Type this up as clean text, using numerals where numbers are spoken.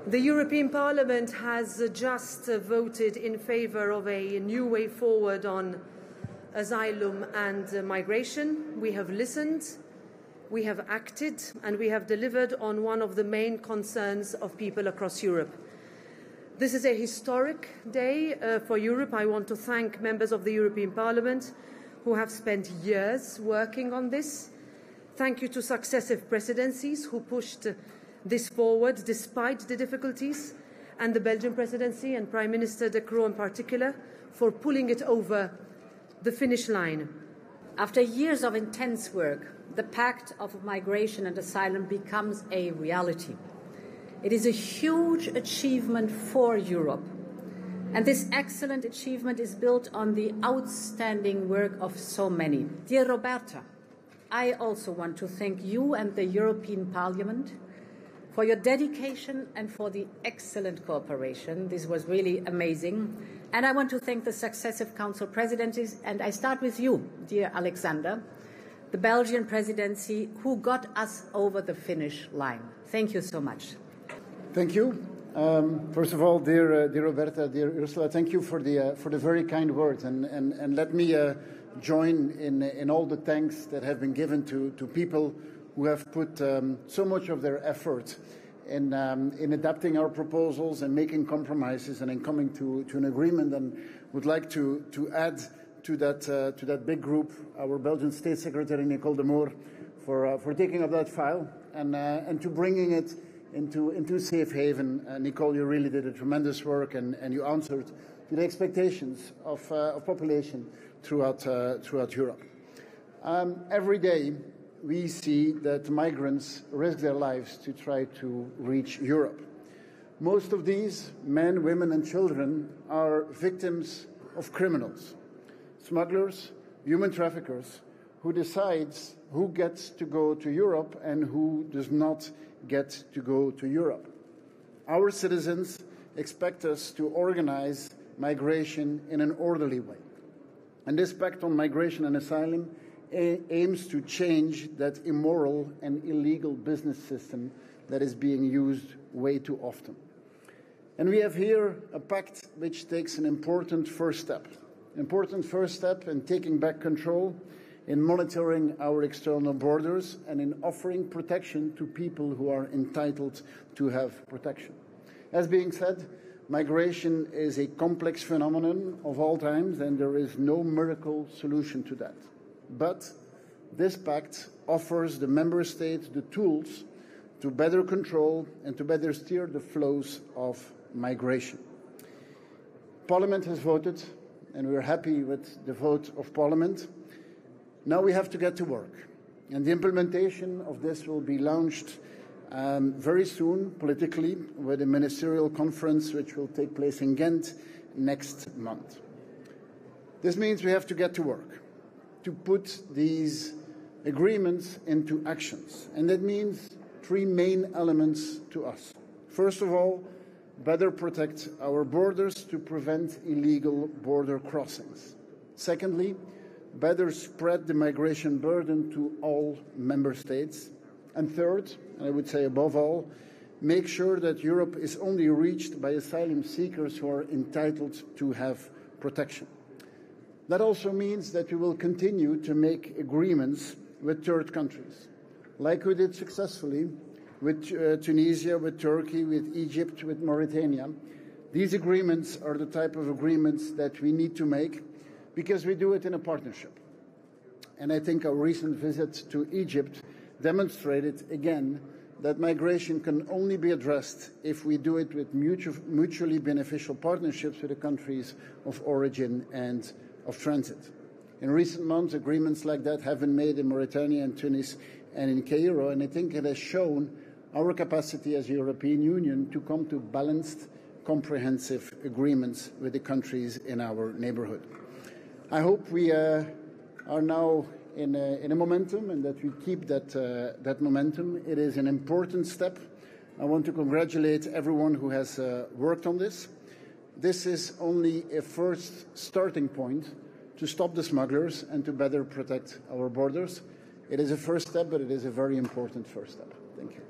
The European Parliament has just voted in favour of a new way forward on asylum and migration. We have listened, we have acted, and we have delivered on one of the main concerns of people across Europe. This is a historic day for Europe. I want to thank members of the European Parliament who have spent years working on this. Thank you to successive presidencies who pushed this forward despite the difficulties, and the Belgian presidency and Prime Minister De Croo in particular for pulling it over the finish line. After years of intense work, the Pact of Migration and Asylum becomes a reality. It is a huge achievement for Europe, and this excellent achievement is built on the outstanding work of so many. Dear Roberta, I also want to thank you and the European Parliament for your dedication and for the excellent cooperation. This was really amazing. And I want to thank the successive Council presidencies, and I start with you, dear Alexander, the Belgian presidency, who got us over the finish line. Thank you so much. Thank you. First of all, dear Roberta, dear Ursula, thank you for the very kind words, and let me join in all the thanks that have been given to people who have put so much of their effort in adapting our proposals and making compromises and in coming to an agreement. And would like to add to that big group our Belgian State Secretary Nicole de Moor for taking up that file and to bringing it into safe haven. Nicole, you really did a tremendous work, and you answered to the expectations of population throughout Europe. Every day we see that migrants risk their lives to try to reach Europe. Most of these men, women and children are victims of criminals, smugglers, human traffickers, who decides who gets to go to Europe and who does not get to go to Europe. Our citizens expect us to organize migration in an orderly way. And this Pact on Migration and Asylum aims to change that immoral and illegal business system that is being used way too often. And we have here a pact which takes an important first step in taking back control, in monitoring our external borders, and in offering protection to people who are entitled to have protection. As being said, migration is a complex phenomenon of all times, and there is no miracle solution to that. But this pact offers the member states the tools to better control and to better steer the flows of migration. Parliament has voted, and we are happy with the vote of Parliament. Now we have to get to work, and the implementation of this will be launched very soon politically with a ministerial conference which will take place in Ghent next month. This means we have to get to work to put these agreements into actions, and that means three main elements to us. First of all, better protect our borders to prevent illegal border crossings. Secondly, better spread the migration burden to all member states. And third, and I would say above all, make sure that Europe is only reached by asylum seekers who are entitled to have protection. That also means that we will continue to make agreements with third countries, like we did successfully with Tunisia, with Turkey, with Egypt, with Mauritania. These agreements are the type of agreements that we need to make because we do it in a partnership. And I think our recent visit to Egypt demonstrated again that migration can only be addressed if we do it with mutually beneficial partnerships with the countries of origin and of transit. In recent months, agreements like that have been made in Mauritania and Tunis and in Cairo, and I think it has shown our capacity as a European Union to come to balanced, comprehensive agreements with the countries in our neighbourhood. I hope we are now in a momentum, and that we keep that momentum. It is an important step. I want to congratulate everyone who has worked on this. This is only a first starting point to stop the smugglers and to better protect our borders. It is a first step, but it is a very important first step. Thank you.